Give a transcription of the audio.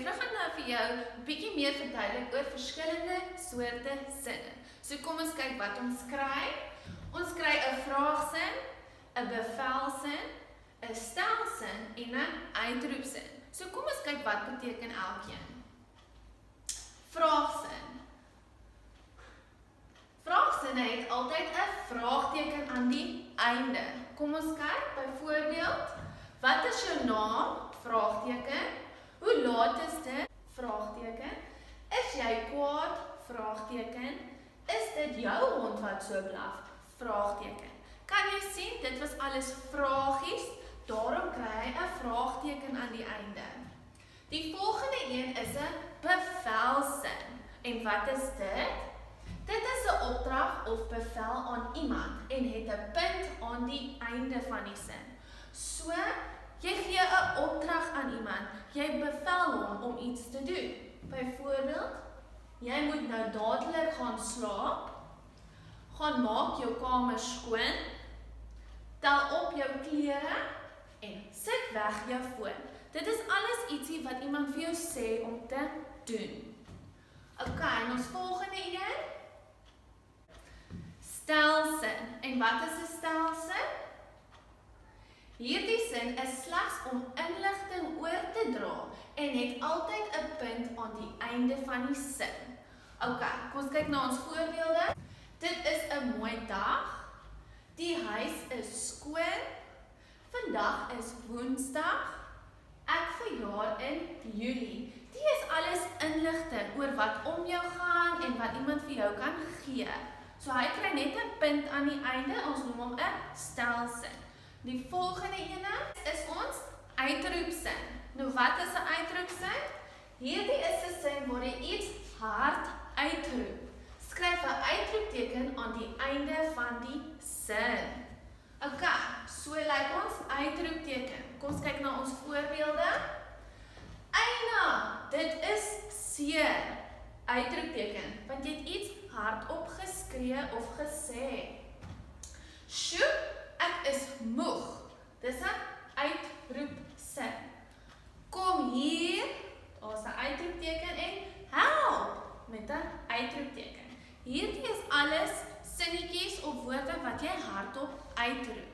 Juffrou gaan nou vir jou 'n bietjie meer verduidelik oor verskillende soorte sinne. So kom ons kyk wat ons kry. Ons kry 'n vraagsin, 'n bevelsin, 'n stelsin en 'n uitroepsin. So kom ons kyk wat beteken elkeen. Vraagsin. Vraagsinne het altyd 'n vraagteken aan die einde. Kom ons kyk byvoorbeeld, wat is jou naam? Vraagteken. Hoe laat is dit? Vraagteken. Is jy kwaad? Vraagteken. Is dit jou hond wat so blaf? Vraagteken. Kan jy sien, dit was alles vragies, daarom kry hy 'n vraagteken aan die einde. Die volgende een is 'n bevelsin. En wat is dit? Dit is 'n opdrag of bevel aan iemand en het 'n punt aan die einde van die sin. So, jy gee 'n opdrag aan iemand, jy bevel hom om iets te doen. Byvoorbeeld, jy moet nou dadelik gaan slaap, gaan maak jou kamer skoon, tel op jou klere en sit weg jou foon. Dit is alles ietsie wat iemand vir jou sê om te doen. OK, en ons volgende een. Stelsin. En wat is 'n stelsin? Hierdie sin is slegs om inligting oor te dra en het altyd 'n punt aan die einde van die sin. OK, kom ons kyk na ons voorbeelde. Dit is 'n mooi dag. Die huis is skoon. Vandag is Woensdag. Ek verjaar in Julie. Dit is alles inligting oor wat om jou gaan en wat iemand vir jou kan gee. So hy kry net 'n punt aan die einde, ons noem hom 'n stelsin. Die volgende ene is ons uitroepsin. Nou wat is 'n uitroepsin? Hierdie is 'n sin waar jy iets hard uitroep. Skryf 'n uitroepteken aan die einde van die sin. OK, so lyk ons uitroepteken. Kom ons kyk na ons voorbeelde. Eina, dit is seer. Uitroepteken, want jy het iets hardop geskree of gesê. Sjoe, ek is moeg. Dis 'n uitroepsin. Kom hier, daar's 'n uitroepteken en help met 'n uitroepteken. Hierdie is alles sinnetjies of woorde wat jy hardop uitroep.